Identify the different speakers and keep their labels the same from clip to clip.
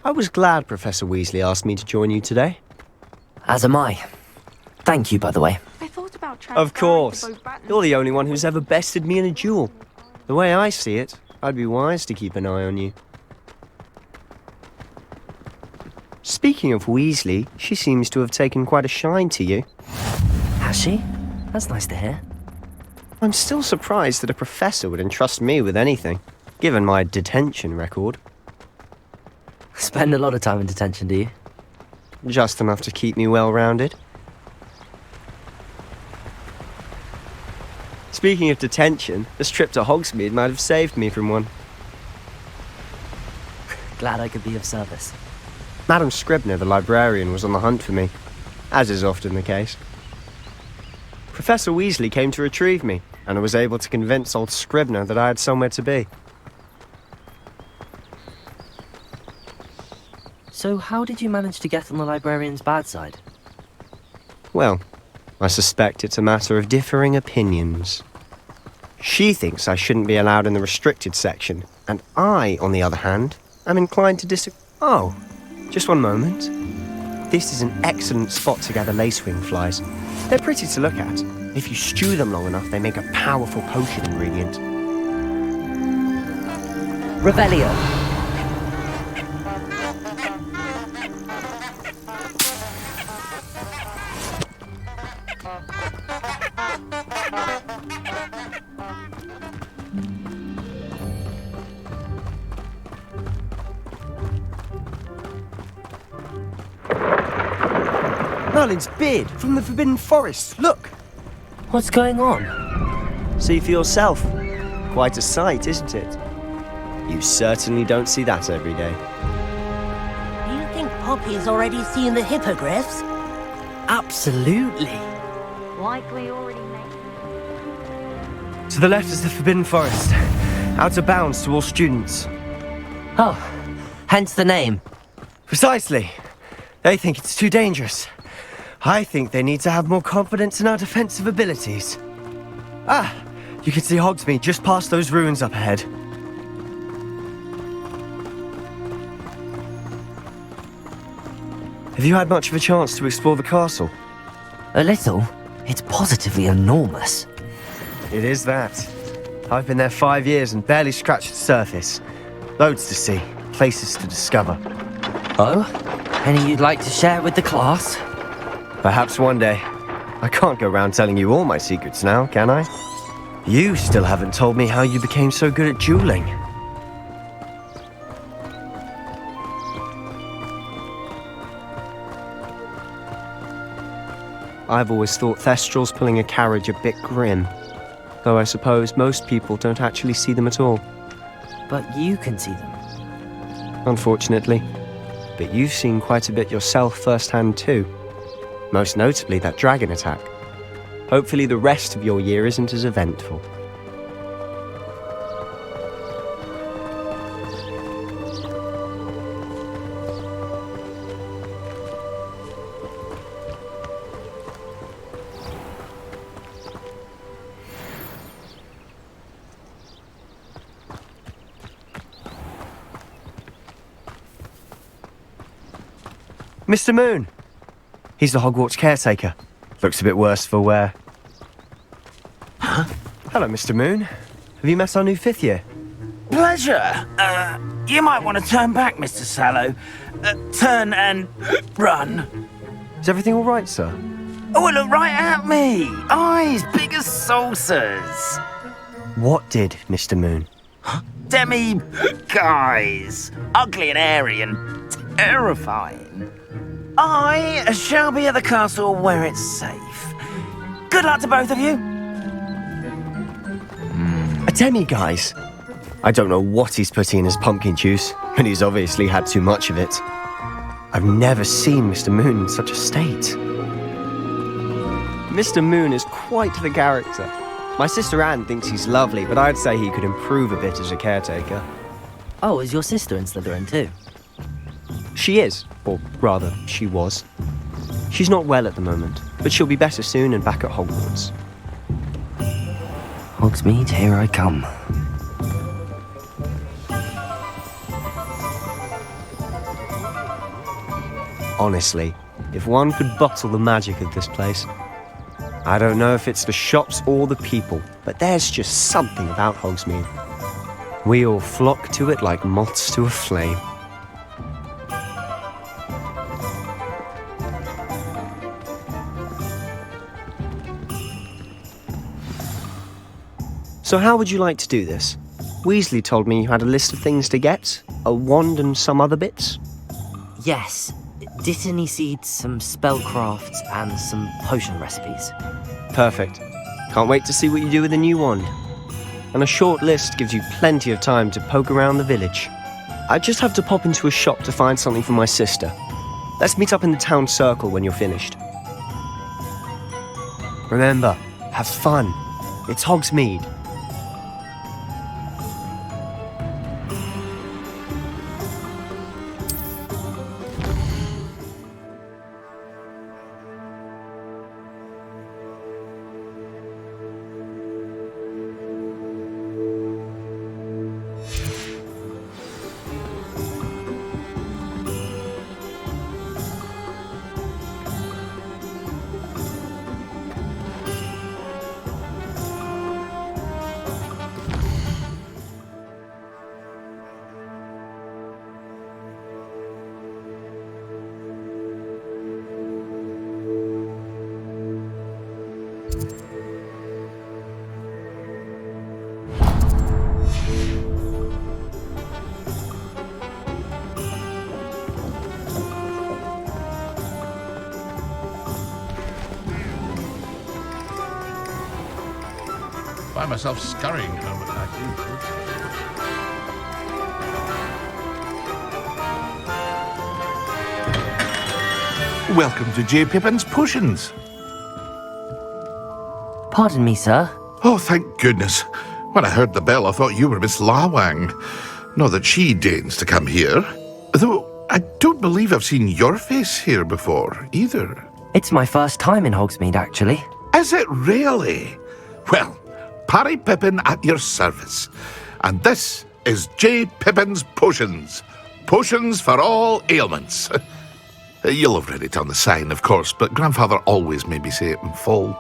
Speaker 1: I was glad Professor Weasley asked me to join you today.
Speaker 2: As am I. Thank you, by the way.
Speaker 3: I thought about
Speaker 1: Of course. You're the only one who's ever bested me in a duel. The way I see it, I'd be wise to keep an eye on you. Speaking of Weasley, she seems to have taken quite a shine to you.
Speaker 2: Has she? That's nice to hear.
Speaker 1: I'm still surprised that a professor would entrust me with anything, given my detention record.
Speaker 2: Spend a lot of time in detention, do you?
Speaker 1: Just enough to keep me well-rounded. Speaking of detention, this trip to Hogsmeade might have saved me from one.
Speaker 2: Glad I could be of service.
Speaker 1: Madam Scribner, the librarian, was on the hunt for me, as is often the case. Professor Weasley came to retrieve me, and I was able to convince old Scribner that I had somewhere to be.
Speaker 2: So how did you manage to get on the librarian's bad side?
Speaker 1: Well, I suspect it's a matter of differing opinions. She thinks I shouldn't be allowed in the restricted section, and I, on the other hand, am inclined to disagree. Oh, just one moment. This is an excellent spot to gather lacewing flies. They're pretty to look at. If you stew them long enough, they make a powerful potion ingredient.
Speaker 2: Revelio.
Speaker 1: Merlin's beard from the Forbidden Forest, look!
Speaker 2: What's going on?
Speaker 1: See for yourself. Quite a sight, isn't it? You certainly don't see that every day.
Speaker 4: Do you think Poppy's already seen the hippogriffs?
Speaker 2: Absolutely.
Speaker 3: Like we already made.
Speaker 1: To the left is the Forbidden Forest. Out of bounds to all students.
Speaker 2: Oh, hence the name.
Speaker 1: Precisely. They think it's too dangerous. I think they need to have more confidence in our defensive abilities. Ah, you can see Hogsmeade just past those ruins up ahead. Have you had much of a chance to explore the castle?
Speaker 2: A little. It's positively enormous.
Speaker 1: It is that. I've been there 5 years and barely scratched the surface. Loads to see, places to discover.
Speaker 2: Oh? Any you'd like to share with the class?
Speaker 1: Perhaps one day. I can't go around telling you all my secrets now, can I? You still haven't told me how you became so good at dueling. I've always thought Thestrals pulling a carriage a bit grim, though I suppose most people don't actually see them at all.
Speaker 2: But you can see them.
Speaker 1: Unfortunately. But you've seen quite a bit yourself firsthand too. Most notably that dragon attack. Hopefully the rest of your year isn't as eventful. Mr. Moon! He's the Hogwarts caretaker. Looks a bit worse for wear.
Speaker 5: Huh?
Speaker 1: Hello, Mr. Moon. Have you met our new 5th year?
Speaker 5: Pleasure. You might want to turn back, Mr. Sallow. Turn and run.
Speaker 1: Is everything all right, sir?
Speaker 5: Oh, look right at me. Eyes big as saucers.
Speaker 1: What did, Mr. Moon?
Speaker 5: Demi guys. Ugly and airy and terrifying. I shall be at the castle where it's safe. Good luck to both of you.
Speaker 1: A demi-guise? I don't know what he's putting in his pumpkin juice, but he's obviously had too much of it. I've never seen Mr. Moon in such a state. Mr. Moon is quite the character. My sister Anne thinks he's lovely, but I'd say he could improve a bit as a caretaker.
Speaker 2: Oh, is your sister in Slytherin too?
Speaker 1: She is, or rather, she was. She's not well at the moment, but she'll be better soon and back at Hogwarts.
Speaker 2: Hogsmeade, here I come.
Speaker 1: Honestly, if one could bottle the magic of this place. I don't know if it's the shops or the people, but there's just something about Hogsmeade. We all flock to it like moths to a flame. So how would you like to do this? Weasley told me you had a list of things to get, a wand and some other bits.
Speaker 2: Yes, Dittany seeds, some spellcrafts, and some potion recipes.
Speaker 1: Perfect. Can't wait to see what you do with the new wand. And a short list gives you plenty of time to poke around the village. I just have to pop into a shop to find something for my sister. Let's meet up in the town circle when you're finished. Remember, have fun. It's Hogsmeade.
Speaker 6: Find myself scurrying home at night.
Speaker 7: Welcome to J. Pippin's Potions.
Speaker 2: Pardon me, sir.
Speaker 7: Oh, thank goodness. When I heard the bell, I thought you were Miss Lawang. Not that she deigns to come here. Though I don't believe I've seen your face here before, either.
Speaker 2: It's my first time in Hogsmeade, actually.
Speaker 7: Is it really? Well, Parry Pippin at your service. And this is J. Pippin's Potions. Potions for all ailments. You'll have read it on the sign, of course, but Grandfather always made me say it in full.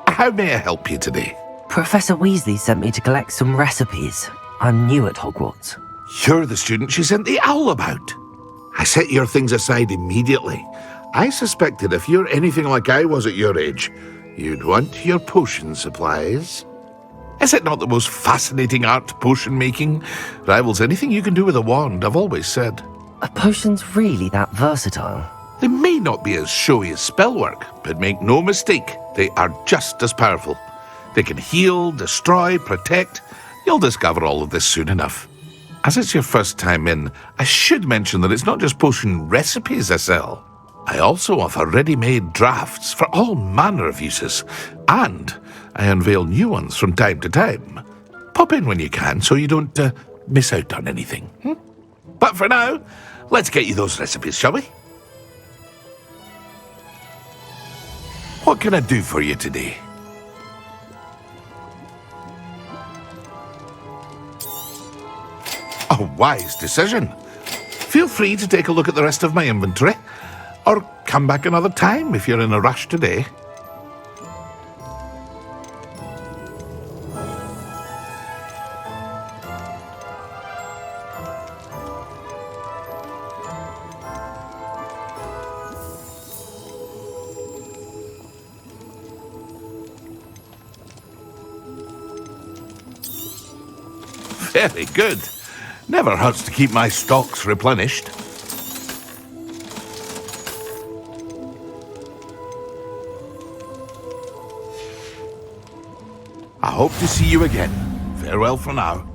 Speaker 7: How may I help you today?
Speaker 2: Professor Weasley sent me to collect some recipes. I'm new at Hogwarts.
Speaker 7: You're the student she sent the owl about. I set your things aside immediately. I suspected if you're anything like I was at your age, you'd want your potion supplies. Is it not the most fascinating art, potion making? Rivals anything you can do with a wand, I've always said.
Speaker 2: Are potions really that versatile?
Speaker 7: They may not be as showy as spellwork, but make no mistake, they are just as powerful. They can heal, destroy, protect. You'll discover all of this soon enough. As it's your first time in, I should mention that it's not just potion recipes I sell. I also offer ready-made drafts for all manner of uses, and I unveil new ones from time to time. Pop in when you can so you don't miss out on anything. But for now, let's get you those recipes, shall we? What can I do for you today? A wise decision. Feel free to take a look at the rest of my inventory, or come back another time if you're in a rush today. Very good. Never hurts to keep my stocks replenished. I hope to see you again. Farewell for now.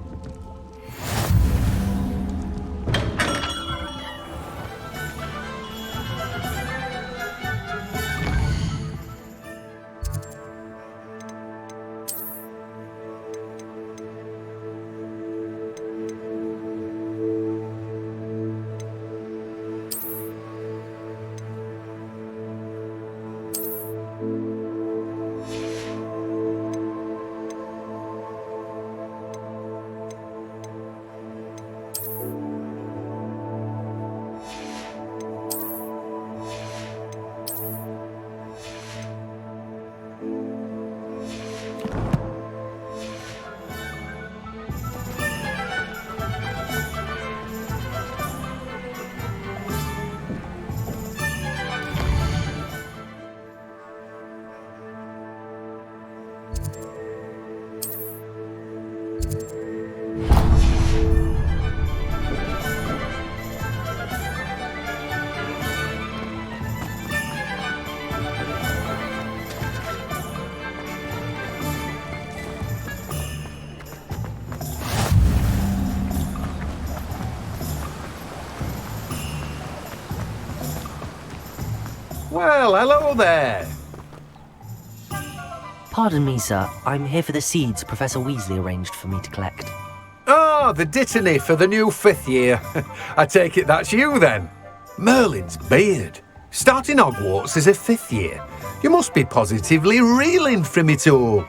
Speaker 8: Well, hello there.
Speaker 2: Pardon me, sir. I'm here for the seeds Professor Weasley arranged for me to collect.
Speaker 8: Ah, the dittany for the new 5th year. I take it that's you then. Merlin's beard. Starting Hogwarts as a 5th year. You must be positively reeling from it all.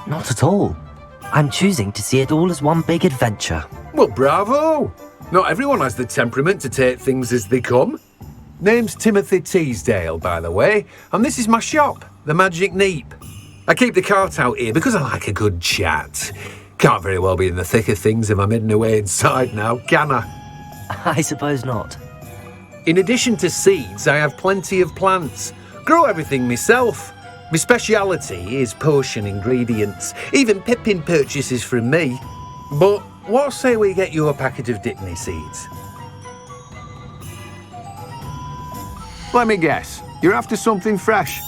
Speaker 2: Not at all. I'm choosing to see it all as one big adventure.
Speaker 8: Well, bravo. Not everyone has the temperament to take things as they come. Name's Timothy Teasdale, by the way, and this is my shop, the Magic Neep. I keep the cart out here because I like a good chat. Can't very well be in the thick of things if I'm hidden away inside now, can I?
Speaker 2: I suppose not.
Speaker 8: In addition to seeds, I have plenty of plants. Grow everything myself. My speciality is potion ingredients. Even Pippin purchases from me. But what say we get you a packet of Dittany seeds?
Speaker 9: Let me guess. You're after something fresh.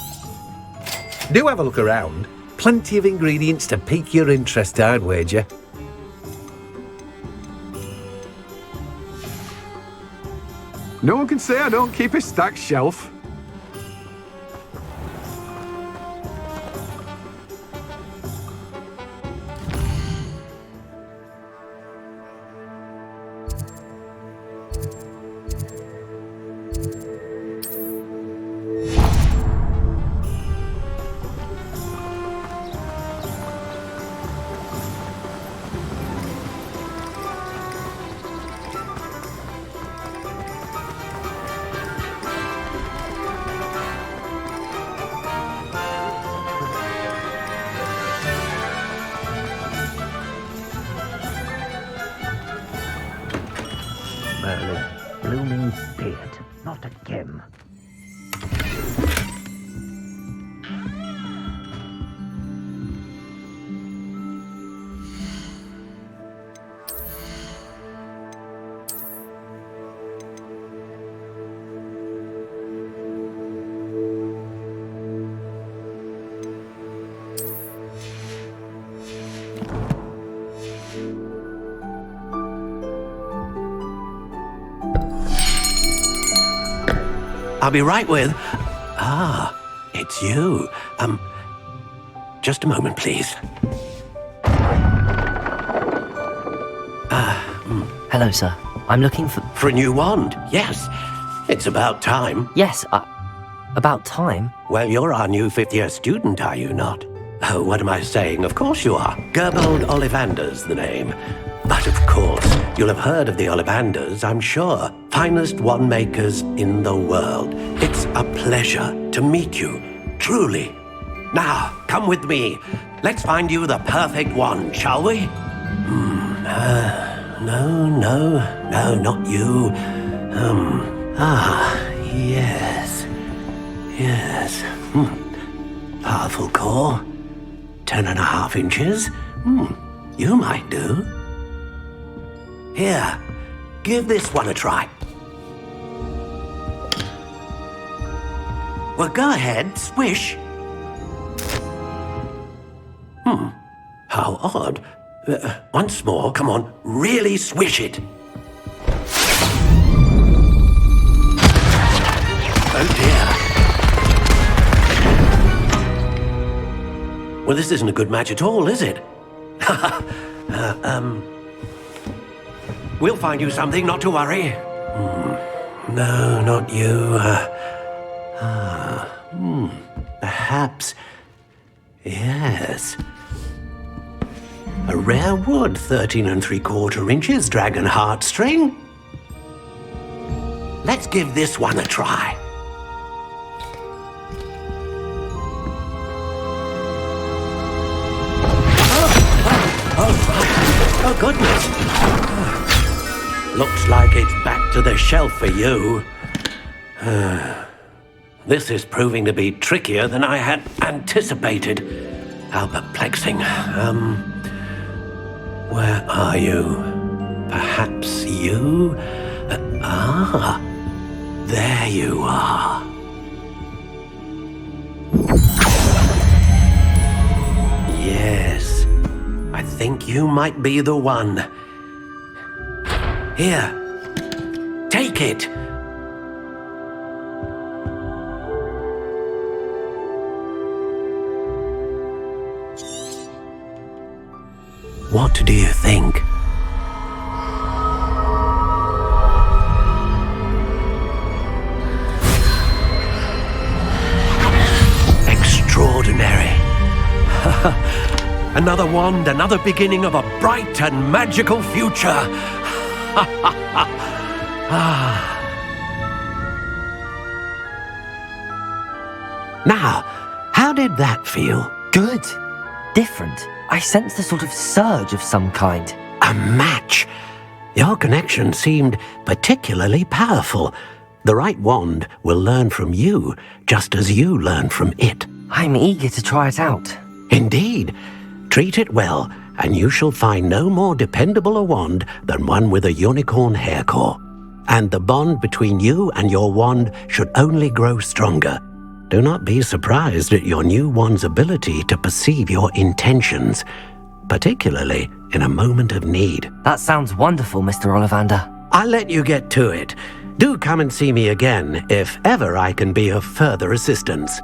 Speaker 8: Do have a look around. Plenty of ingredients to pique your interest, I'd wager.
Speaker 9: No one can say I don't keep a stacked shelf.
Speaker 5: Merlin, blooming beard, not again.
Speaker 10: I'll be right with... Ah, it's you. Just a moment, please.
Speaker 2: Hello, sir. I'm looking for...
Speaker 10: For a new wand, yes. It's about time.
Speaker 2: Yes, about time?
Speaker 10: Well, you're our new 5th-year student, are you not? Oh, what am I saying? Of course you are. Gerbold Ollivander's the name. But of course, you'll have heard of the Ollivanders, I'm sure. Finest wand makers in the world. It's a pleasure to meet you, truly. Now, come with me. Let's find you the perfect wand, shall we? No, not you. Yes. Powerful core. 10.5 inches. You might do. Here, give this one a try. Well, go ahead, swish. How odd. Once more, come on, really swish it. Oh dear. Well, this isn't a good match at all, is it? We'll find you something, not to worry. No, not you. Perhaps. Yes. A rare wood, 13 3/4 inches, dragon heartstring. Let's give this one a try. Oh, goodness. Looks like it's back to the shelf for you. This is proving to be trickier than I had anticipated. How perplexing. Where are you? Perhaps you? There you are. Yes, I think you might be the one. Here, take it. What do you think? Extraordinary. Another wand, another beginning of a bright and magical future. Now, how did that feel?
Speaker 2: Good. Different. I sensed a sort of surge of some kind.
Speaker 10: A match. Your connection seemed particularly powerful. The right wand will learn from you, just as you learn from it.
Speaker 2: I'm eager to try it out.
Speaker 10: Indeed. Treat it well, and you shall find no more dependable a wand than one with a unicorn hair core. And the bond between you and your wand should only grow stronger. Do not be surprised at your new wand's ability to perceive your intentions, particularly in a moment of need.
Speaker 2: That sounds wonderful, Mr. Ollivander.
Speaker 10: I'll let you get to it. Do come and see me again if ever I can be of further assistance.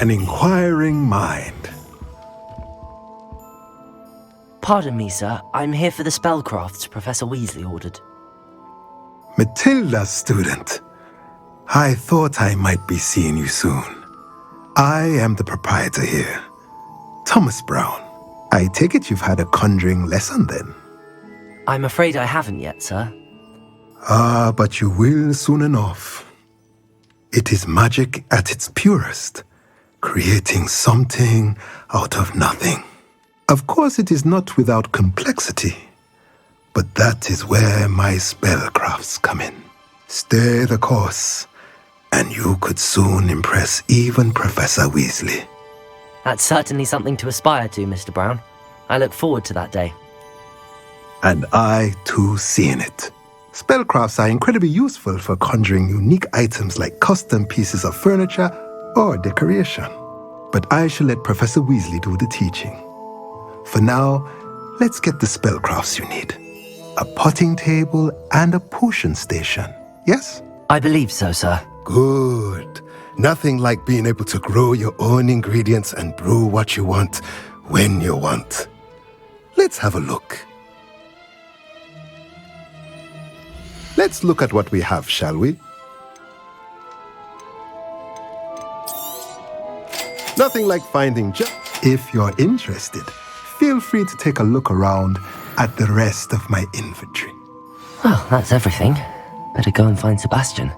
Speaker 11: An inquiring mind.
Speaker 2: Pardon me, sir. I'm here for the spellcrafts Professor Weasley ordered.
Speaker 11: Matilda, student. I thought I might be seeing you soon. I am the proprietor here, Thomas Brown. I take it you've had a conjuring lesson then?
Speaker 2: I'm afraid I haven't yet, sir.
Speaker 11: Ah, but you will soon enough. It is magic at its purest, creating something out of nothing. Of course, it is not without complexity, but that is where my spellcrafts come in. Stay the course, and you could soon impress even Professor Weasley.
Speaker 2: That's certainly something to aspire to, Mr. Brown. I look forward to that day.
Speaker 11: And I, too, seeing it. Spellcrafts are incredibly useful for conjuring unique items like custom pieces of furniture or decoration. But I shall let Professor Weasley do the teaching. For now, let's get the spellcrafts you need. A potting table and a potion station, yes?
Speaker 2: I believe so, sir.
Speaker 11: Good. Nothing like being able to grow your own ingredients and brew what you want, when you want. Let's have a look. Let's look at what we have, shall we? Nothing like finding just... If you're interested, feel free to take a look around at the rest of my inventory.
Speaker 2: Well, that's everything. Better go and find Sebastian.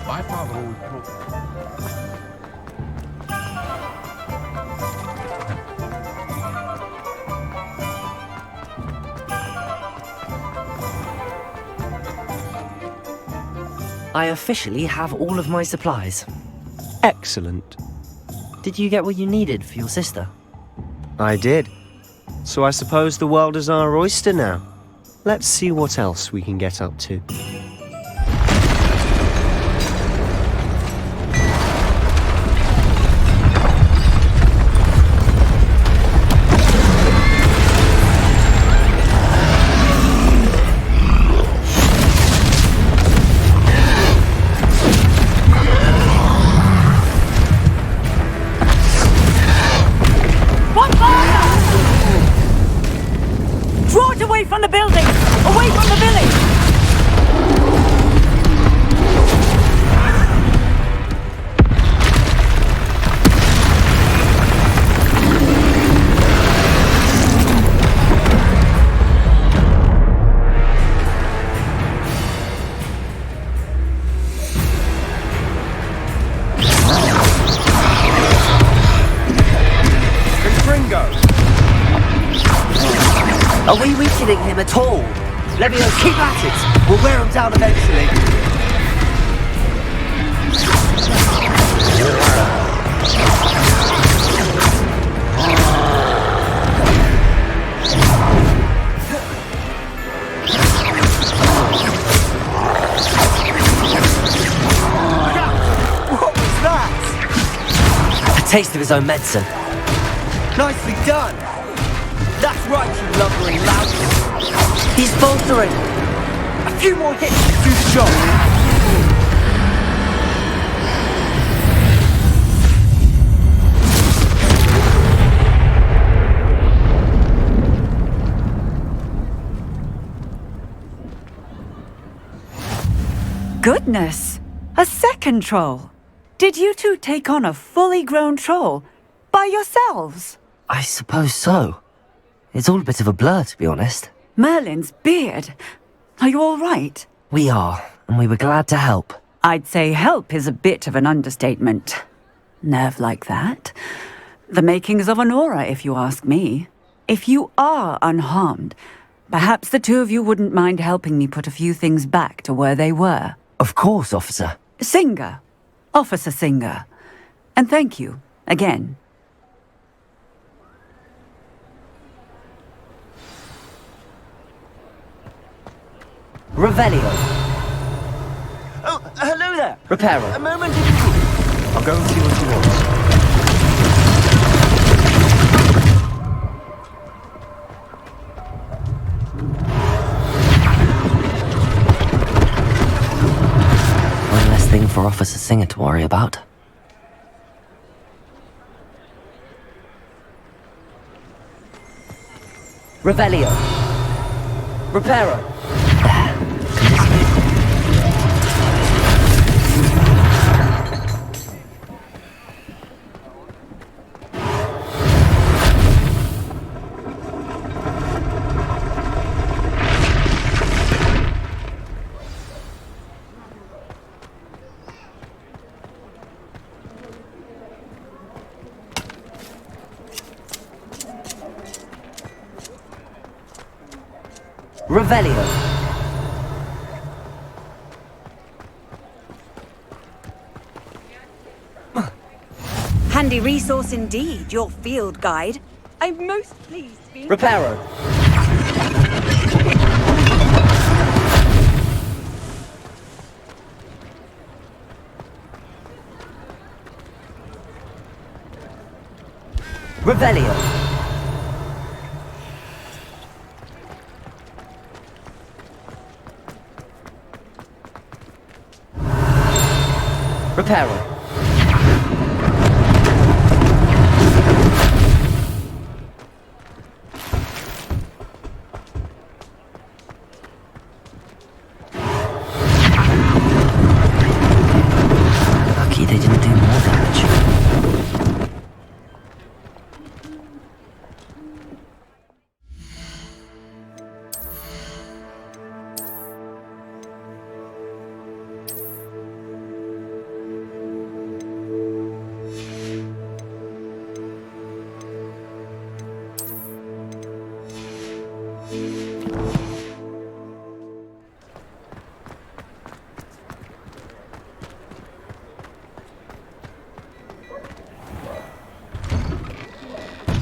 Speaker 6: My father always taught
Speaker 2: I officially have all of my supplies.
Speaker 1: Excellent.
Speaker 2: Did you get what you needed for your sister?
Speaker 1: I did. So I suppose the world is our oyster now. let's see what else we can get up to.
Speaker 4: Away from the building! Away from the village!
Speaker 2: Are we weakening him at all? Let me know. Keep at it. We'll wear him down eventually.
Speaker 1: What was that?
Speaker 2: A taste of his own medicine.
Speaker 1: Nicely done. That's right, you lumbering lout.
Speaker 2: He's faltering.
Speaker 1: A few more hits to do the job.
Speaker 12: Goodness! A second troll! Did you two take on a fully grown troll by yourselves?
Speaker 2: I suppose so. It's all a bit of a blur, to be honest.
Speaker 12: Merlin's beard. Are you all right?
Speaker 2: We are, and we were glad to help.
Speaker 12: I'd say help is a bit of an understatement. Nerve like that. The makings of an aura, if you ask me. If you are unharmed, perhaps the two of you wouldn't mind helping me put a few things back to where they were.
Speaker 2: Of course, officer.
Speaker 12: Singer. Officer Singer. And thank you, again.
Speaker 2: Revelio.
Speaker 5: Oh, hello there.
Speaker 2: Reparo.
Speaker 5: A moment if you will.
Speaker 1: I'll go and see what you want.
Speaker 2: One less thing for Officer Singer to worry about. Revelio. Reparo. Revelio.
Speaker 3: Handy resource indeed, your field guide. I'm most pleased to be...
Speaker 2: Reparo. Revelio. Reparo. Lucky they didn't do more damage.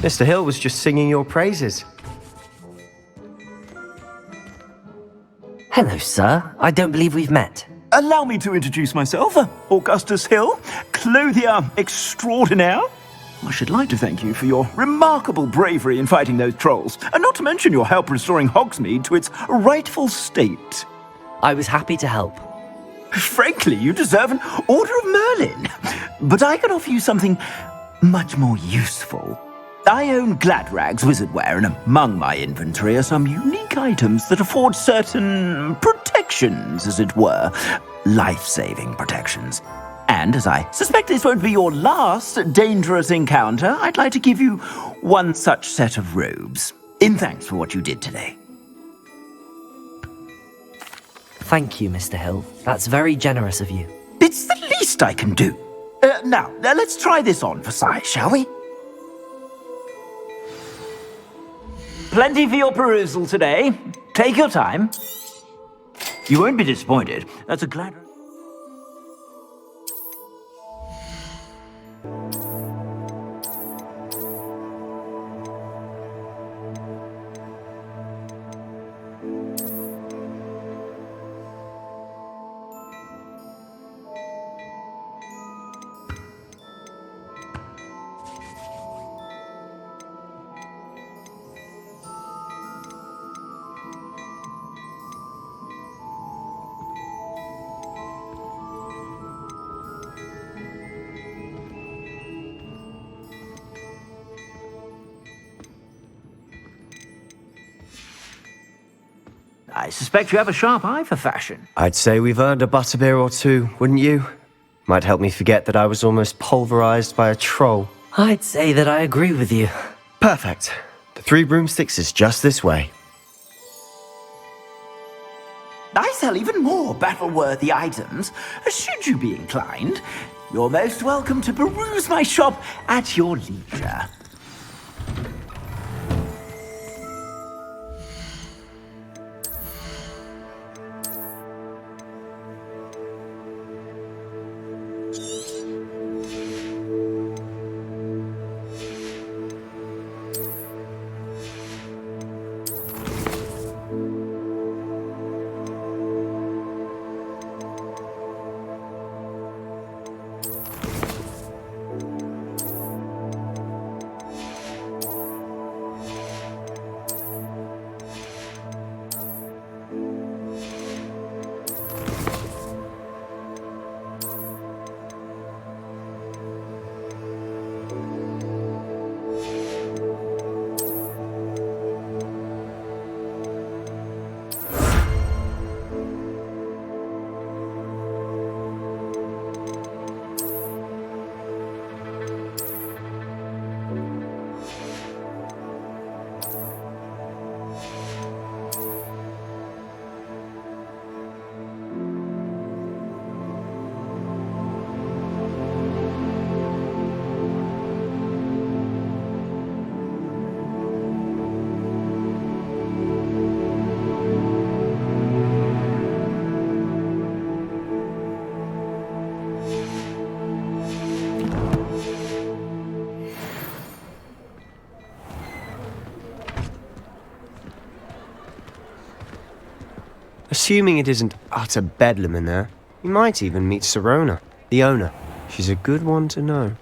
Speaker 1: Mr. Hill was just singing your praises.
Speaker 2: Hello, sir. I don't believe we've met.
Speaker 13: Allow me to introduce myself, Augustus Hill, clothier extraordinaire. I should like to thank you for your remarkable bravery in fighting those trolls, and not to mention your help restoring Hogsmeade to its rightful state.
Speaker 2: I was happy to help.
Speaker 13: Frankly, you deserve an Order of Merlin. But I can offer you something much more useful. I own Gladrag's wizardware, and among my inventory are some unique items that afford certain protections, as it were. Life-saving protections. And as I suspect this won't be your last dangerous encounter, I'd like to give you one such set of robes, in thanks for what you did today.
Speaker 2: Thank you, Mr. Hill. That's very generous of you.
Speaker 13: It's the least I can do. Now, let's try this on for size, shall we? Plenty for your perusal today. Take your time. You won't be disappointed. That's a glad... I suspect you have a sharp eye for fashion.
Speaker 1: I'd say we've earned a butterbeer or two, wouldn't you? Might help me forget that I was almost pulverized by a troll.
Speaker 2: I'd say that I agree with you.
Speaker 1: Perfect. The 3 broomsticks is just this way.
Speaker 13: I sell even more battle-worthy items. Should you be inclined, you're most welcome to peruse my shop at your leisure.
Speaker 1: Assuming it isn't utter bedlam in there, you might even meet Serona, the owner. She's a good one to know.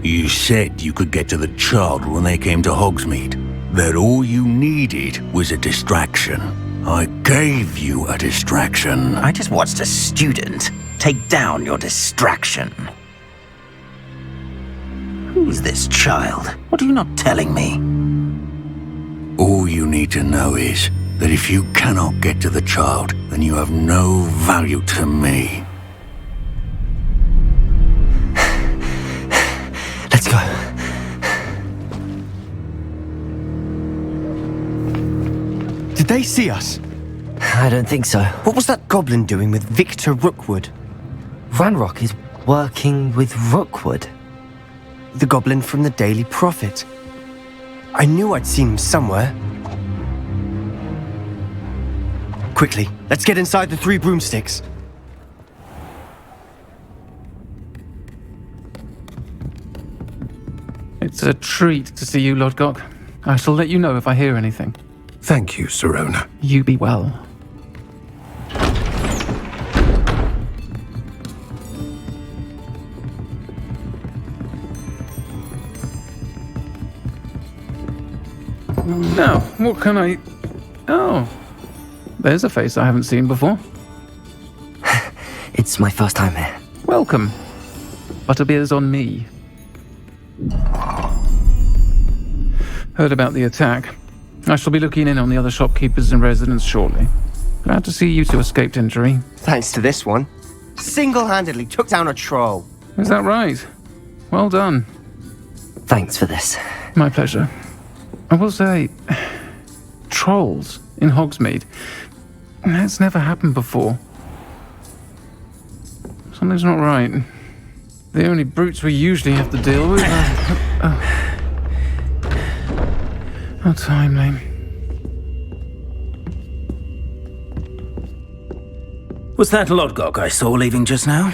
Speaker 14: You said you could get to the child when they came to Hogsmeade. That all you needed was a distraction. I gave you a distraction.
Speaker 5: I just watched a student take down your distraction. Who's this child? What are you not telling me?
Speaker 14: All you need to know is that if you cannot get to the child, then you have no value to me.
Speaker 1: Let's go. Did they see us?
Speaker 2: I don't think so.
Speaker 1: What was that goblin doing with Victor Rookwood?
Speaker 2: Ranrock is working with Rookwood.
Speaker 1: The goblin from the Daily Prophet. I knew I'd seen him somewhere. Quickly, let's get inside the 3 broomsticks.
Speaker 15: It's a treat to see you, Lodgok. I shall let you know if I hear anything.
Speaker 8: Thank you, Sirona.
Speaker 15: You be well. Now, what can I... Oh, there's a face I haven't seen before.
Speaker 2: It's my first time here.
Speaker 15: Welcome. Butterbeer's on me. Heard about the attack. I shall be looking in on the other shopkeepers and residents shortly. Glad to see you two escaped injury.
Speaker 1: Thanks to this one. Single-handedly took down a troll.
Speaker 15: Is that right? Well done.
Speaker 2: Thanks for this.
Speaker 15: My pleasure. I will say, trolls in Hogsmeade. That's never happened before. Something's not right. The only brutes we usually have to deal with are... How timely.
Speaker 13: Was that Lodgok I saw leaving just now?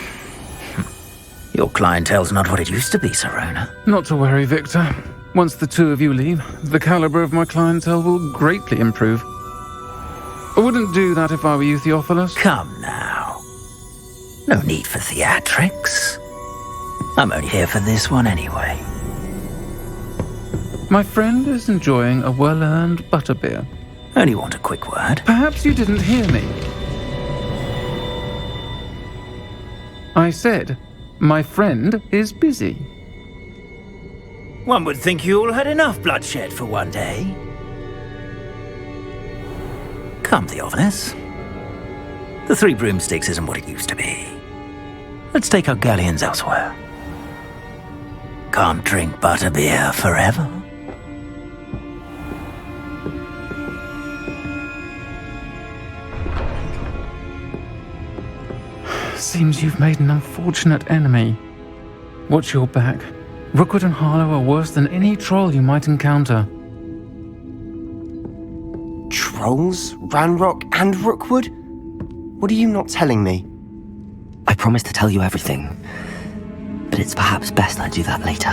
Speaker 13: Your clientele's not what it used to be, Sirona.
Speaker 15: Not to worry, Victor. Once the 2 of you leave, the caliber of my clientele will greatly improve. I wouldn't do that if I were you, Theophilus.
Speaker 13: Come now. No need for theatrics. I'm only here for this one anyway.
Speaker 15: My friend is enjoying a well-earned butterbeer.
Speaker 13: Only want a quick word.
Speaker 15: Perhaps you didn't hear me. I said, my friend is busy.
Speaker 13: One would think you all had enough bloodshed for one day. Come, Theophilus. The 3 broomsticks isn't what it used to be. Let's take our galleons elsewhere. Can't drink butterbeer forever.
Speaker 15: Seems you've made an unfortunate enemy. Watch your back. Rookwood and Harlow are worse than any troll you might encounter.
Speaker 1: Trolls? Ranrock and Rookwood? What are you not telling me?
Speaker 2: I promised to tell you everything, but it's perhaps best I do that later.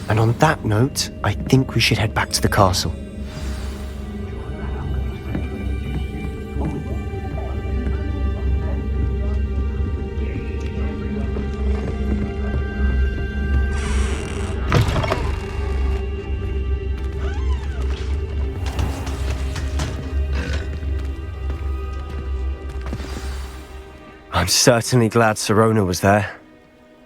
Speaker 1: And on that note, I think we should head back to the castle. I'm certainly glad Sirona was there.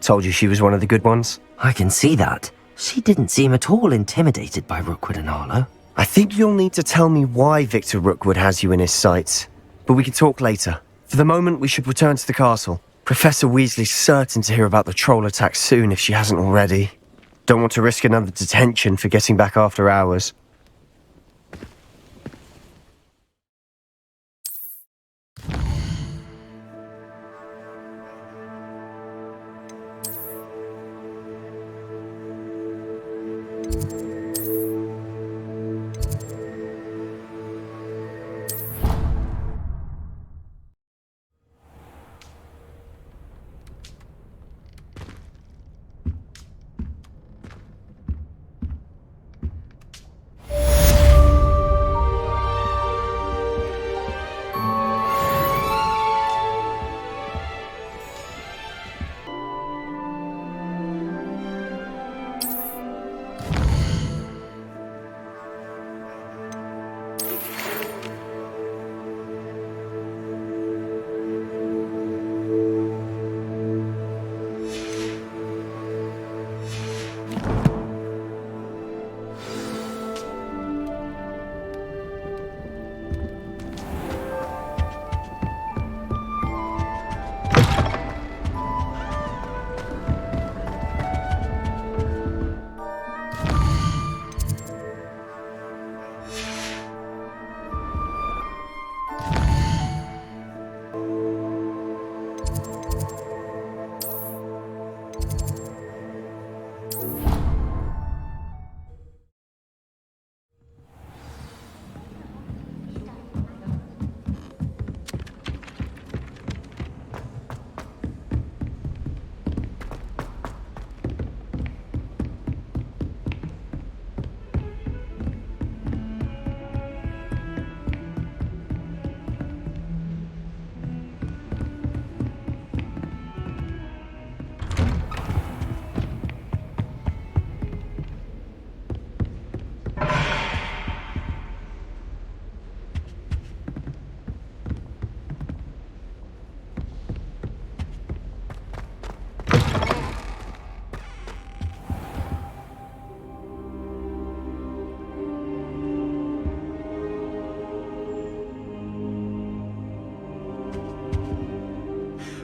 Speaker 1: Told you she was one of the good ones.
Speaker 2: I can see that. She didn't seem at all intimidated by Rookwood and Harlow.
Speaker 1: I think you'll need to tell me why Victor Rookwood has you in his sights. But we can talk later. For the moment, we should return to the castle. Professor Weasley's certain to hear about the troll attack soon if she hasn't already. Don't want to risk another detention for getting back after hours.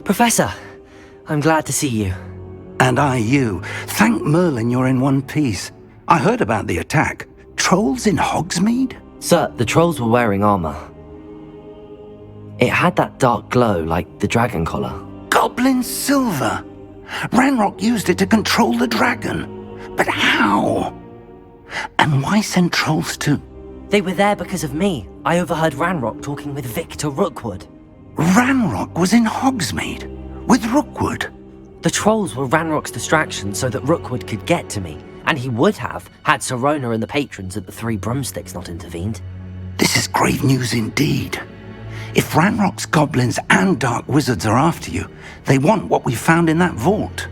Speaker 2: Professor, I'm glad to see you.
Speaker 14: And I you. Thank Merlin you're in one piece. I heard about the attack. Trolls in Hogsmeade?
Speaker 2: Sir, the trolls were wearing armor. It had that dark glow like the dragon collar.
Speaker 14: Goblin silver! Ranrock used it to control the dragon. But how? And why send trolls to...
Speaker 2: They were there because of me. I overheard Ranrock talking with Victor Rookwood.
Speaker 14: Ranrock was in Hogsmeade? With Rookwood?
Speaker 2: The trolls were Ranrock's distraction so that Rookwood could get to me. And he would have, had Sirona and the patrons at the Three Broomsticks not intervened.
Speaker 14: This is grave news indeed. If Ranrock's goblins and dark wizards are after you, they want what we found in that vault.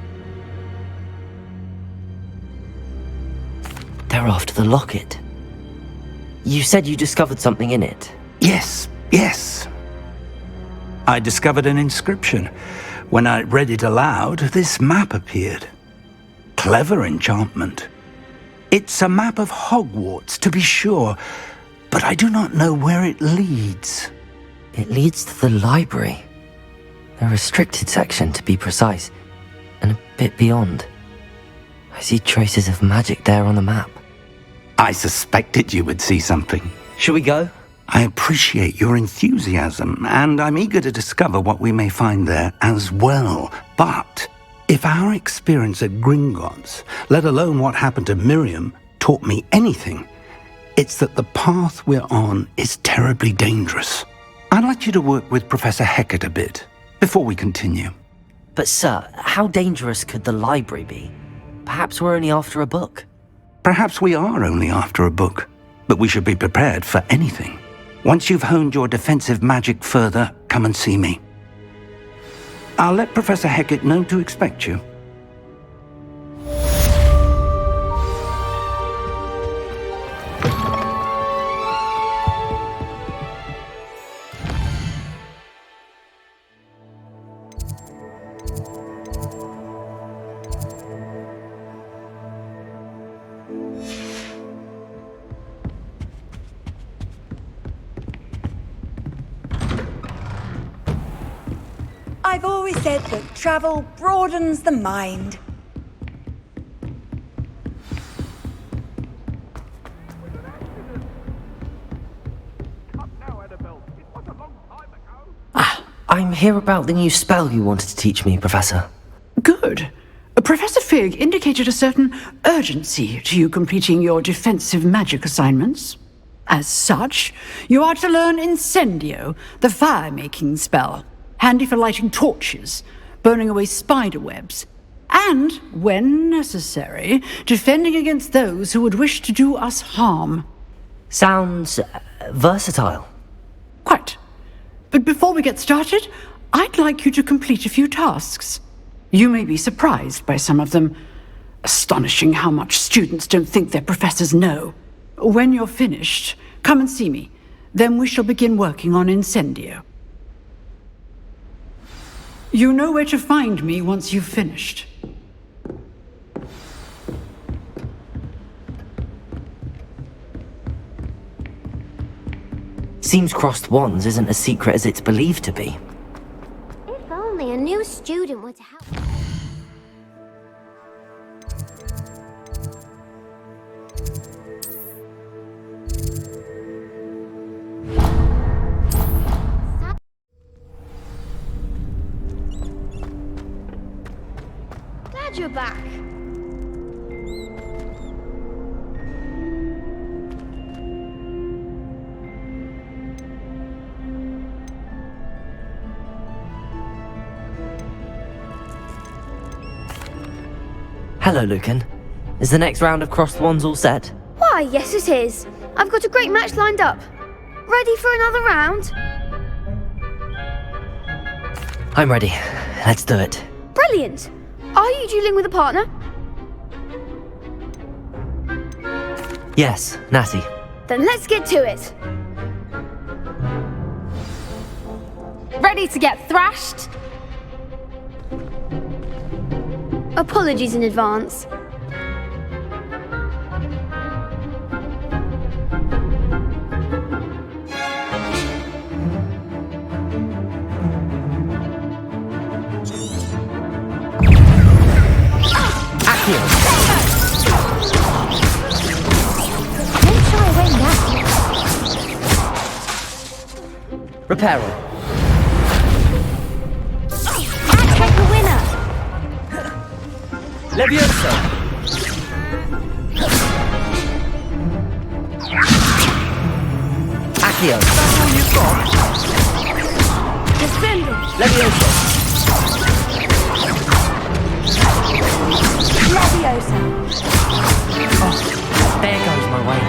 Speaker 2: They're after the locket. You said you discovered something in it.
Speaker 14: Yes. I discovered an inscription. When I read it aloud, this map appeared. Clever enchantment. It's a map of Hogwarts, to be sure, but I do not know where it leads.
Speaker 2: It leads to the library. The restricted section, to be precise, and a bit beyond. I see traces of magic there on the map.
Speaker 14: I suspected you would see something.
Speaker 2: Shall we go?
Speaker 14: I appreciate your enthusiasm, and I'm eager to discover what we may find there as well. But if our experience at Gringotts, let alone what happened to Miriam, taught me anything, it's that the path we're on is terribly dangerous. I'd like you to work with Professor Hecat a bit, before we continue.
Speaker 2: But sir, how dangerous could the library be? Perhaps we're only after a book.
Speaker 14: Perhaps we are only after a book, but we should be prepared for anything. Once you've honed your defensive magic further, come and see me. I'll let Professor Hecat know to expect you.
Speaker 3: I've always said that travel broadens the mind.
Speaker 2: I'm here about the new spell you wanted to teach me, Professor.
Speaker 16: Good. Professor Fig indicated a certain urgency to you completing your defensive magic assignments. As such, you are to learn Incendio, the fire-making spell, handy for lighting torches, burning away spider webs, and, when necessary, defending against those who would wish to do us harm.
Speaker 2: Sounds versatile.
Speaker 16: Quite. But before we get started, I'd like you to complete a few tasks. You may be surprised by some of them. Astonishing how much students don't think their professors know. When you're finished, come and see me. Then we shall begin working on Incendio. You know where to find me once you've finished.
Speaker 2: Seems crossed wands isn't as secret as it's believed to be.
Speaker 17: If only a new student were to help. Glad you're back.
Speaker 2: Hello, Lucan. Is the next round of crossed wands all set?
Speaker 17: Why, yes it is. I've got a great match lined up. Ready for another round?
Speaker 2: I'm ready. Let's do it.
Speaker 17: Brilliant. Are you dueling with a partner?
Speaker 2: Yes, Natty.
Speaker 17: Then let's get to it. Ready to get thrashed? Apologies in advance.
Speaker 2: Reparo.
Speaker 17: Hashtag the winner!
Speaker 2: Leviosa. Accio.
Speaker 4: That's all you've got?
Speaker 17: Defender!
Speaker 2: Leviosa.
Speaker 17: Leviosa!
Speaker 2: Oh, there goes my way.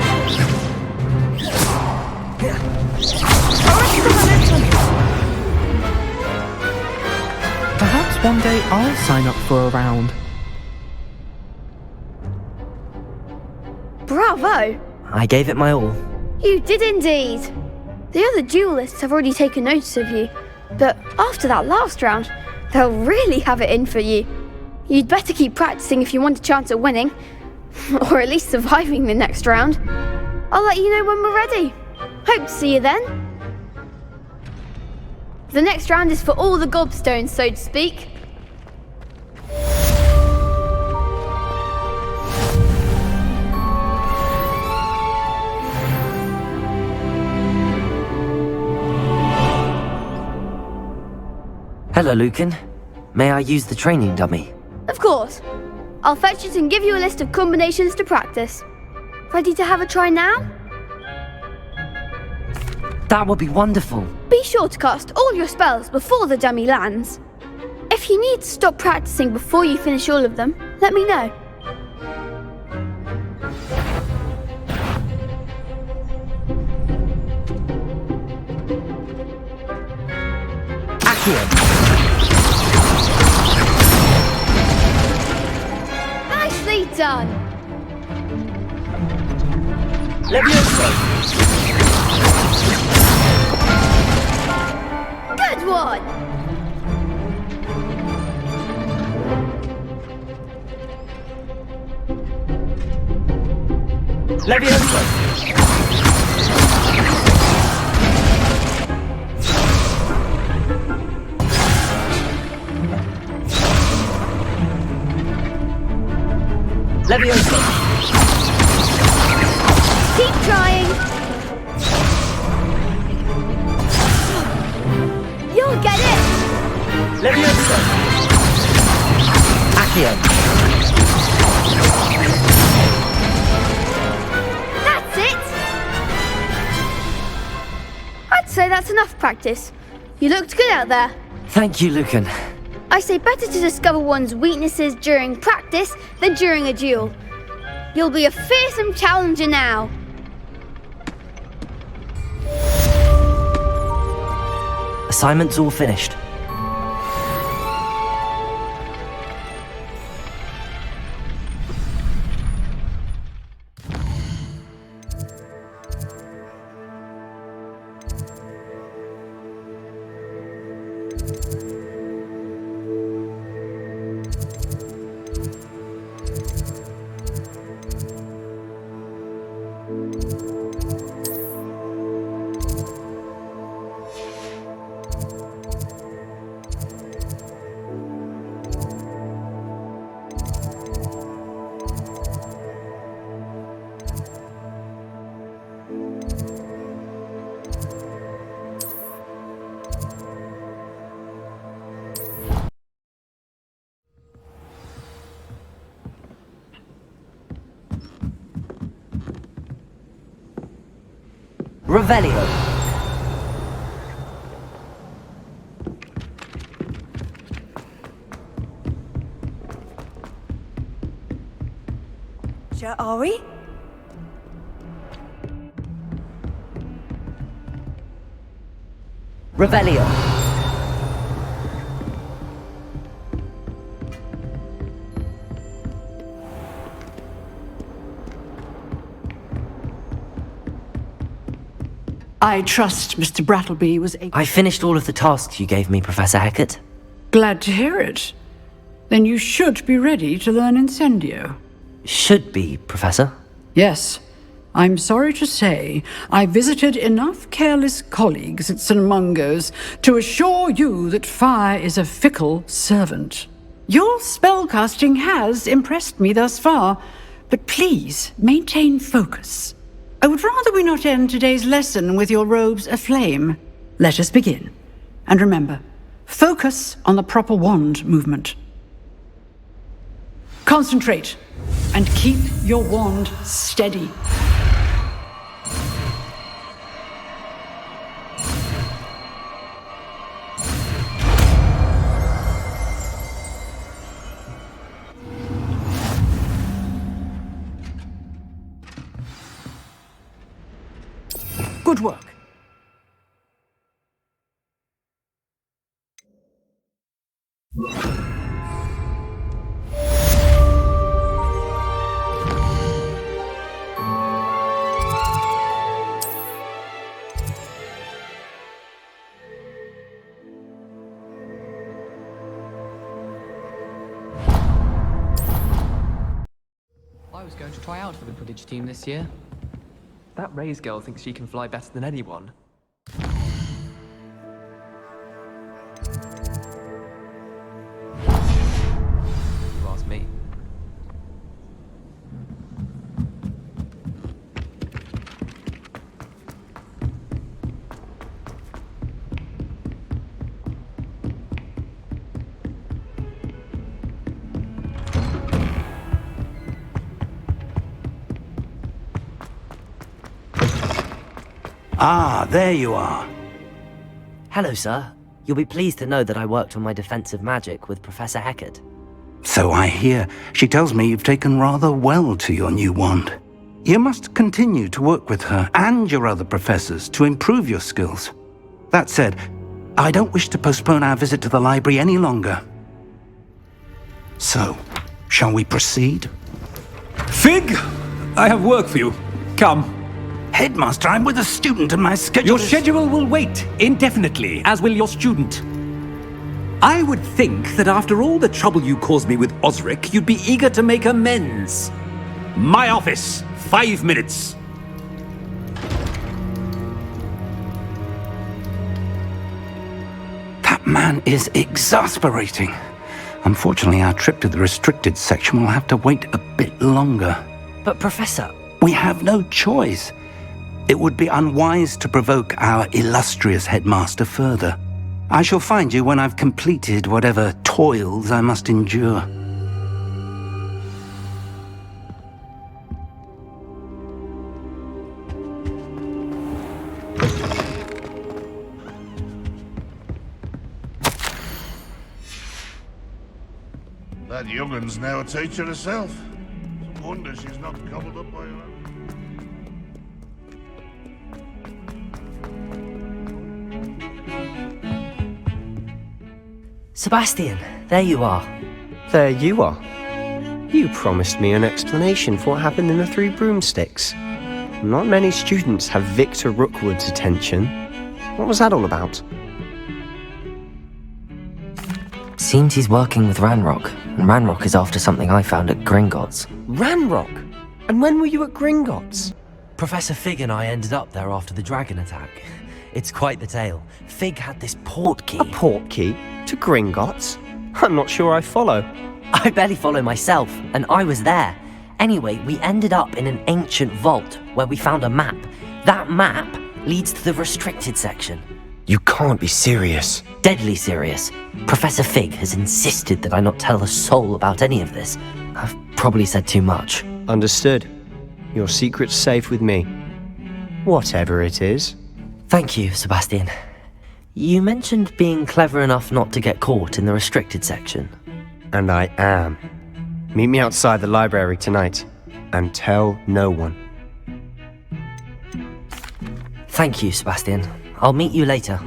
Speaker 18: Perhaps one day I'll sign up for a round.
Speaker 17: Bravo!
Speaker 2: I gave it my all.
Speaker 17: You did indeed! The other duelists have already taken notice of you, but after that last round, they'll really have it in for you. You'd better keep practicing if you want a chance at winning, or at least surviving the next round. I'll let you know when we're ready. Hope to see you then. The next round is for all the gobstones, so to speak.
Speaker 2: Hello, Lucan. May I use the training dummy?
Speaker 17: Of course. I'll fetch it and give you a list of combinations to practice. Ready to have a try now?
Speaker 2: That would be wonderful.
Speaker 17: Be sure to cast all your spells before the dummy lands. If you need to stop practicing before you finish all of them, let me know.
Speaker 2: Accio.
Speaker 17: Nicely done!
Speaker 2: Leviosa.
Speaker 17: Good one!
Speaker 2: Leviosa. Leviosa.
Speaker 17: Keep trying! You'll get it!
Speaker 2: Leviosa. Accio.
Speaker 17: That's it! I'd say that's enough practice. You looked good out there.
Speaker 2: Thank you, Lucan.
Speaker 17: I say better to discover one's weaknesses during practice than during a duel. You'll be a fearsome challenger now.
Speaker 2: Assignment's all finished. Revelio.
Speaker 3: Sure, are we?
Speaker 2: Revelio.
Speaker 16: I trust Mr. Brattleby was able...
Speaker 2: I finished all of the tasks you gave me, Professor Hackett.
Speaker 16: Glad to hear it. Then you should be ready to learn Incendio.
Speaker 2: Should be, Professor.
Speaker 16: Yes. I'm sorry to say, I visited enough careless colleagues at St. Mungo's to assure you that fire is a fickle servant. Your spellcasting has impressed me thus far, but please maintain focus. I would rather we not end today's lesson with your robes aflame. Let us begin. And remember, focus on the proper wand movement. Concentrate and keep your wand steady. Good work.
Speaker 18: I was going to try out for the Quidditch team this year. That Ray's girl thinks she can fly better than anyone. You ask me.
Speaker 14: Ah, there you are.
Speaker 2: Hello, sir. You'll be pleased to know that I worked on my defensive magic with Professor Hecat.
Speaker 14: So I hear. She tells me you've taken rather well to your new wand. You must continue to work with her and your other professors to improve your skills. That said, I don't wish to postpone our visit to the library any longer. So, shall we proceed?
Speaker 19: Fig! I have work for you. Come.
Speaker 14: Headmaster, I'm with a student and my schedule
Speaker 19: Your schedule will wait indefinitely, as will your student. I would think that after all the trouble you caused me with Osric, you'd be eager to make amends. My office, 5 minutes.
Speaker 14: That man is exasperating. Unfortunately, our trip to the restricted section will have to wait a bit longer.
Speaker 2: But Professor...
Speaker 14: We have no choice. It would be unwise to provoke our illustrious headmaster further. I shall find you when I've completed whatever toils I must endure.
Speaker 6: That young'un's now a teacher herself. No wonder she's not gobbled up by her.
Speaker 2: Sebastian, there you are.
Speaker 1: There you are. You promised me an explanation for what happened in the Three Broomsticks. Not many students have Victor Rookwood's attention. What was that all about?
Speaker 2: Seems he's working with Ranrock, and Ranrock is after something I found at Gringotts.
Speaker 1: Ranrock? And when were you at Gringotts?
Speaker 2: Professor Fig and I ended up there after the dragon attack. It's quite the tale. Fig had this portkey.
Speaker 1: A portkey? To Gringotts? I'm not sure I follow.
Speaker 2: I barely follow myself, and I was there. Anyway, we ended up in an ancient vault where we found a map. That map leads to the restricted section.
Speaker 1: You can't be serious.
Speaker 2: Deadly serious. Professor Fig has insisted that I not tell a soul about any of this. I've probably said too much.
Speaker 1: Understood. Your secret's safe with me. Whatever it is.
Speaker 2: Thank you, Sebastian. You mentioned being clever enough not to get caught in the restricted section.
Speaker 1: And I am. Meet me outside the library tonight, and tell no one.
Speaker 2: Thank you, Sebastian. I'll meet you later.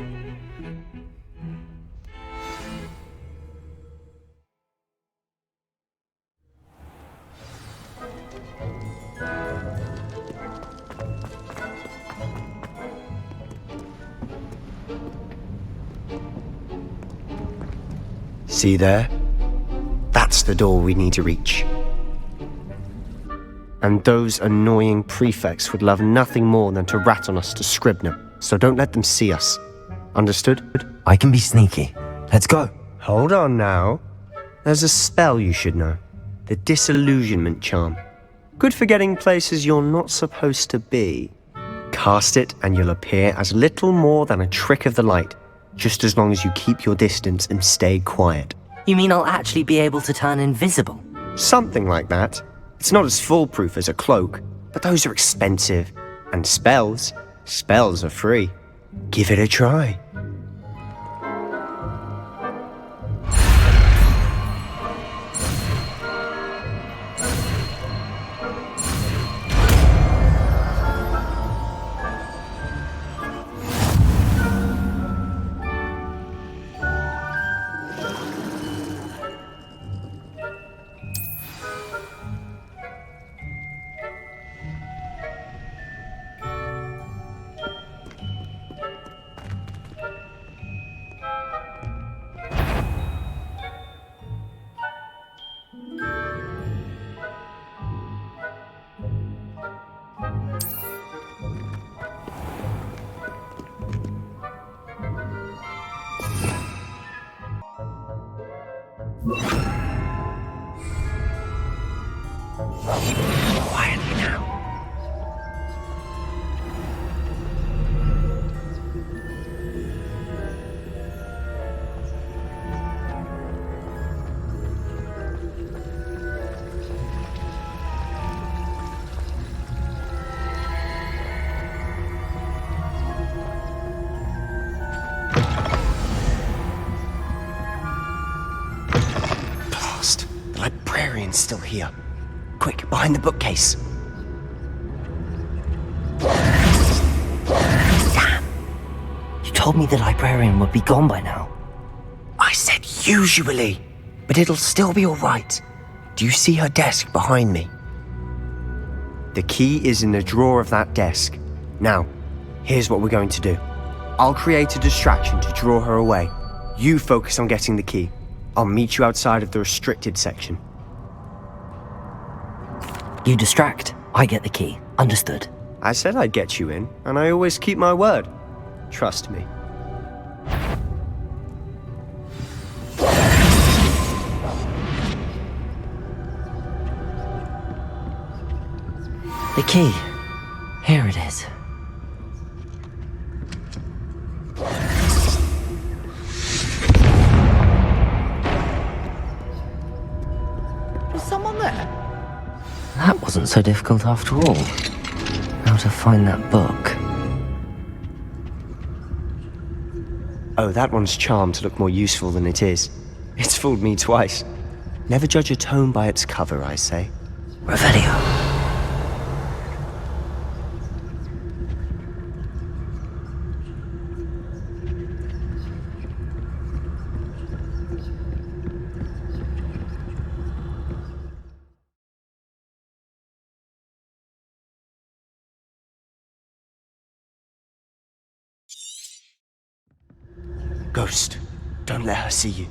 Speaker 1: See there? That's the door we need to reach. And those annoying prefects would love nothing more than to rat on us to Scribner, so don't let them see us. Understood?
Speaker 2: I can be sneaky. Let's go.
Speaker 1: Hold on now. There's a spell you should know. The Disillusionment Charm. Good for getting places you're not supposed to be. past it and you'll appear as little more than a trick of the light, just as long as you keep your distance and stay quiet.
Speaker 2: You mean I'll actually be able to turn invisible?
Speaker 1: Something like that. It's not as foolproof as a cloak, but those are expensive. And spells are free. Give it a try. Quietly now. Blast! The librarian's still here. Quick, behind the bookcase.
Speaker 2: Damn! You told me the librarian would be gone by now.
Speaker 1: I said usually, but it'll still be alright. Do you see her desk behind me? The key is in the drawer of that desk. Now, here's what we're going to do. I'll create a distraction to draw her away. You focus on getting the key. I'll meet you outside of the restricted section.
Speaker 2: You distract, I get the key. Understood.
Speaker 1: I said I'd get you in, and I always keep my word. Trust me.
Speaker 2: The key. Here it is.
Speaker 4: Is someone there?
Speaker 2: That wasn't so difficult after all. How to find that book.
Speaker 1: Oh, that one's charmed to look more useful than it is. It's fooled me twice. Never judge a tome by its cover, I say.
Speaker 2: Revelio.
Speaker 1: Ghost, don't let her see you.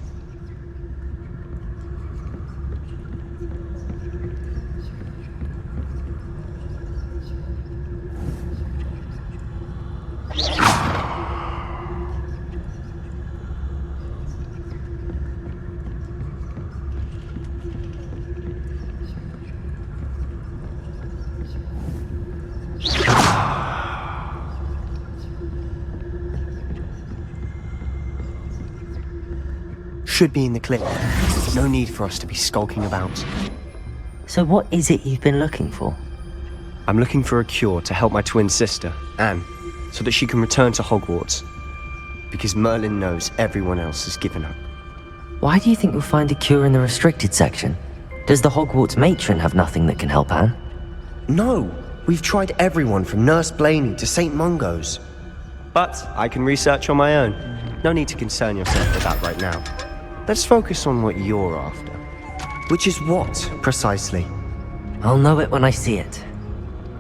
Speaker 1: Should be in the clip. No need for us to be skulking about.
Speaker 2: So what is it you've been looking for?
Speaker 1: I'm looking for a cure to help my twin sister, Anne, so that she can return to Hogwarts. Because Merlin knows everyone else has given up.
Speaker 2: Why do you think you'll find a cure in the restricted section? Does the Hogwarts matron have nothing that can help Anne?
Speaker 1: No! We've tried everyone from Nurse Blaney to St. Mungo's. But I can research on my own. No need to concern yourself with that right now. Let's focus on what you're after. Which is what, precisely?
Speaker 2: I'll know it when I see it.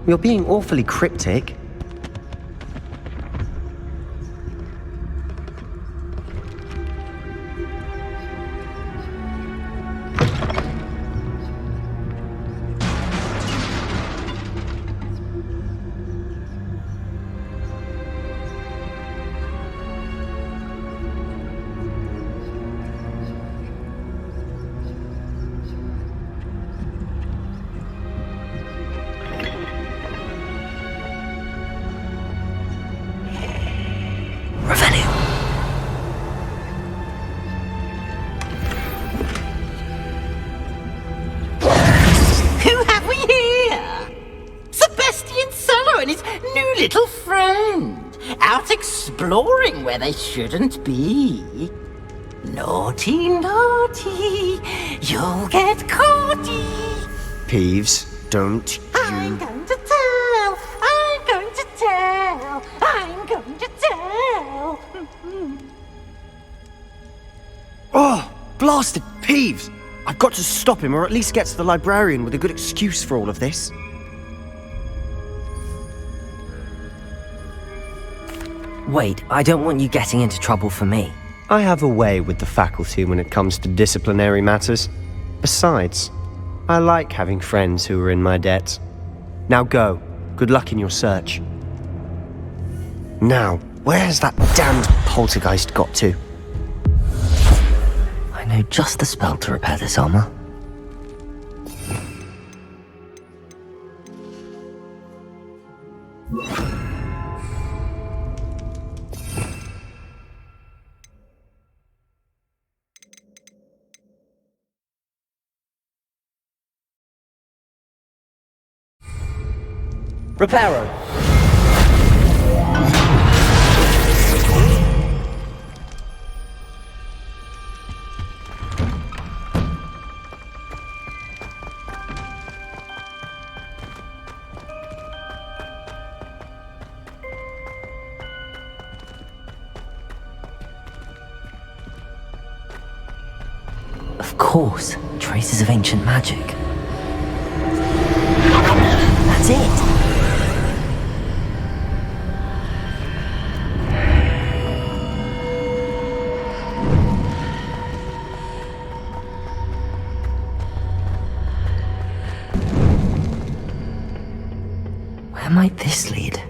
Speaker 1: You're being awfully cryptic.
Speaker 4: and his new little friend, out exploring where they shouldn't be. Naughty, naughty, you'll get caughty.
Speaker 1: Peeves, don't
Speaker 4: I'm going to tell, I'm going to tell, I'm going to tell.
Speaker 1: Oh, blasted Peeves! I've got to stop him, or at least get to the librarian with a good excuse for all of this.
Speaker 2: Wait, I don't want you getting into trouble for me.
Speaker 1: I have a way with the faculty when it comes to disciplinary matters. Besides, I like having friends who are in my debt. Now go. Good luck in your search. Now, where's that damned poltergeist got to?
Speaker 2: I know just the spell to repair this armor.
Speaker 1: Reparo!
Speaker 2: Of course, traces of ancient magic. That's it! Where might this lead?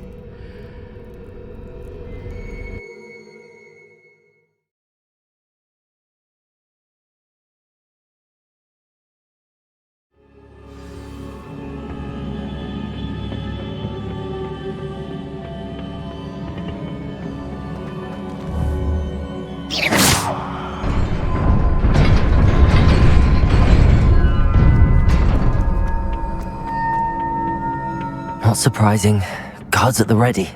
Speaker 2: Not surprising. Guards at the ready.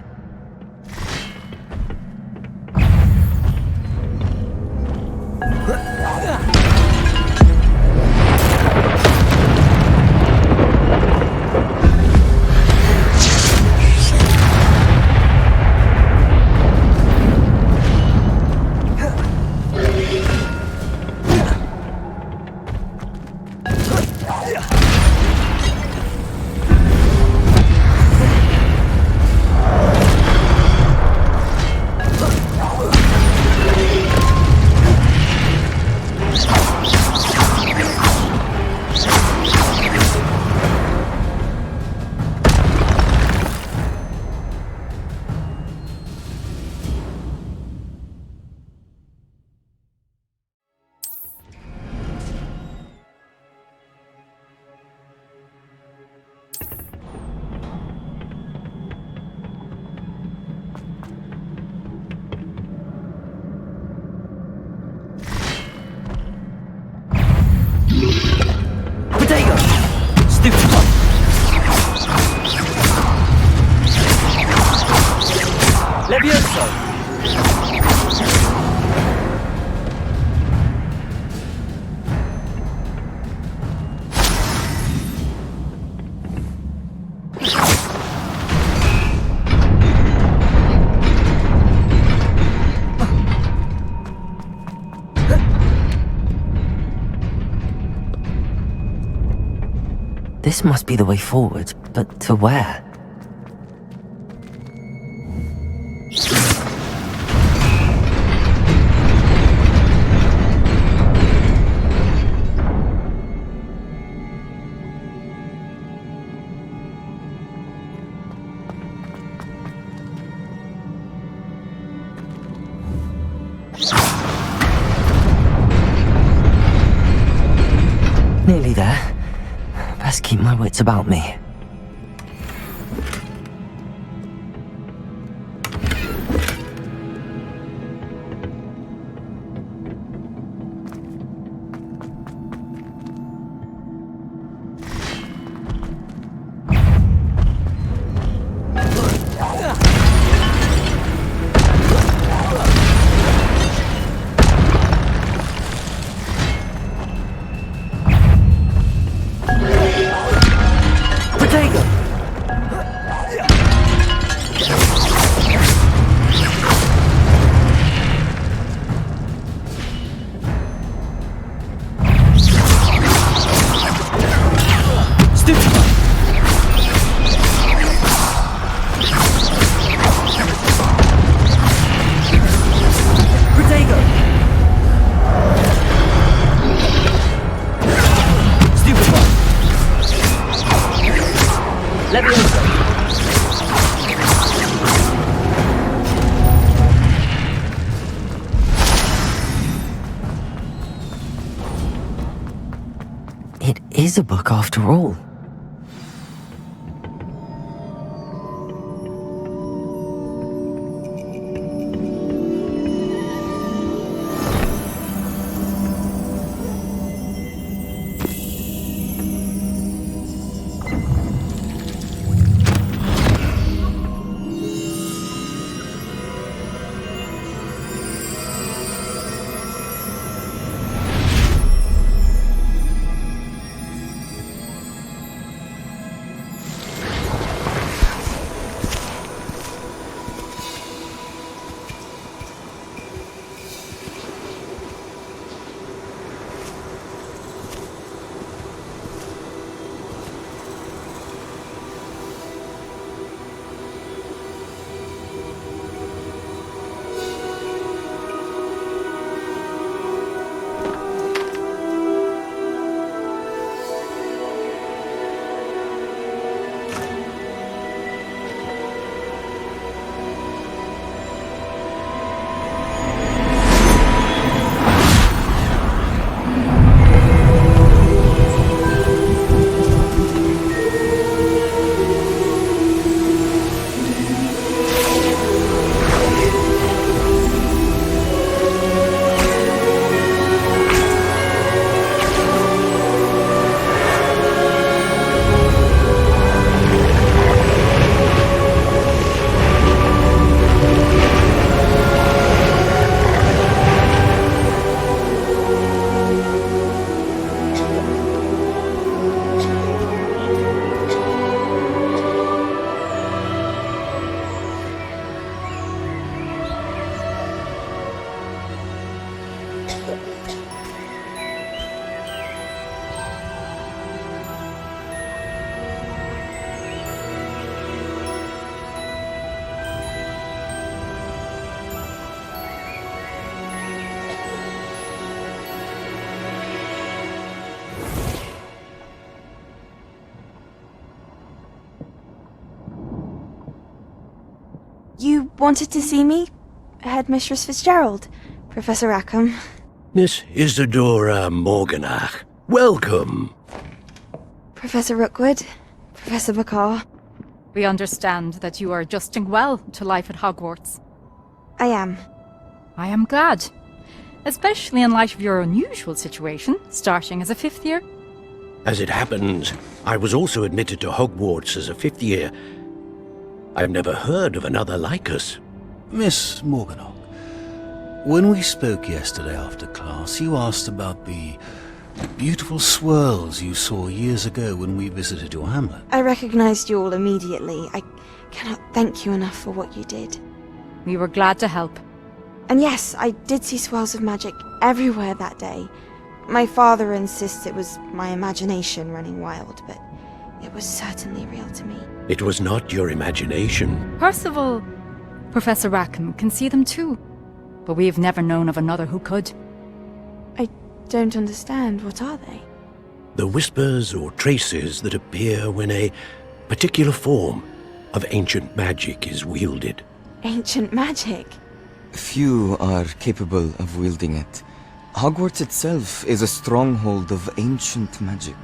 Speaker 2: This must be the way forward, but to where? Nearly there. Best keep my wits about me. It is a book after all.
Speaker 20: You wanted to see me? Headmistress Fitzgerald, Professor Rackham.
Speaker 10: Miss Isadora Morganach, welcome.
Speaker 20: Professor Rookwood, Professor Bakar.
Speaker 21: We understand that you are adjusting well to life at Hogwarts.
Speaker 20: I am.
Speaker 21: I am glad. Especially in light of your unusual situation, starting as a 5th year.
Speaker 10: As it happens, I was also admitted to Hogwarts as a 5th year. I've never heard of another like us.
Speaker 22: Miss Morganach, when we spoke yesterday after class, you asked about the beautiful swirls you saw years ago when we visited your hamlet.
Speaker 20: I recognized you all immediately. I cannot thank you enough for what you did.
Speaker 21: We were glad to help.
Speaker 20: And yes, I did see swirls of magic everywhere that day. My father insists it was my imagination running wild, but it was certainly real to me.
Speaker 10: It was not your imagination.
Speaker 21: Percival, Professor Rackham can see them too, but we have never known of another who could.
Speaker 20: I don't understand. What are they?
Speaker 10: The whispers or traces that appear when a particular form of ancient magic is wielded.
Speaker 20: Ancient magic?
Speaker 23: Few are capable of wielding it. Hogwarts itself is a stronghold of ancient magic.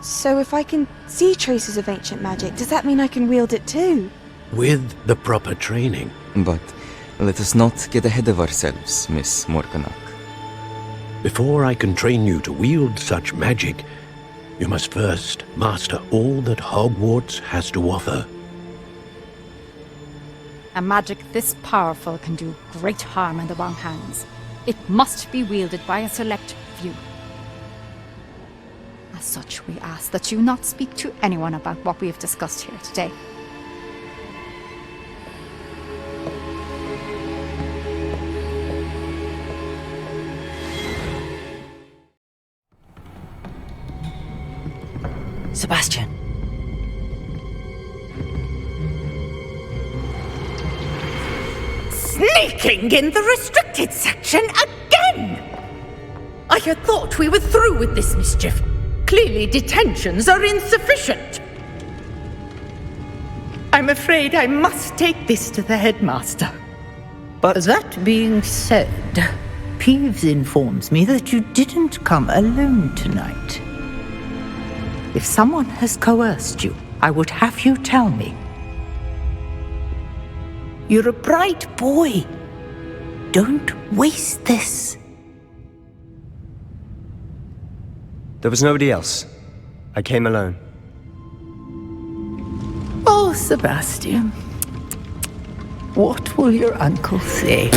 Speaker 20: So if I can see traces of ancient magic, does that mean I can wield it too?
Speaker 10: With the proper training.
Speaker 23: But let us not get ahead of ourselves, Miss Morganach.
Speaker 10: Before I can train you to wield such magic, you must first master all that Hogwarts has to offer.
Speaker 21: A magic this powerful can do great harm in the wrong hands. It must be wielded by a select few. As such, we ask that you not speak to anyone about what we have discussed here today.
Speaker 2: Sebastian.
Speaker 4: Sneaking in the restricted section again! I had thought we were through with this mischief. Clearly detentions are insufficient. I'm afraid I must take this to the headmaster.
Speaker 1: But
Speaker 7: that being said, Peeves informs me that you didn't come alone tonight. If someone has coerced you, I would have you tell me. You're a bright boy. Don't waste this.
Speaker 1: there was nobody else. I came alone.
Speaker 7: Oh, Sebastian. What will your uncle say?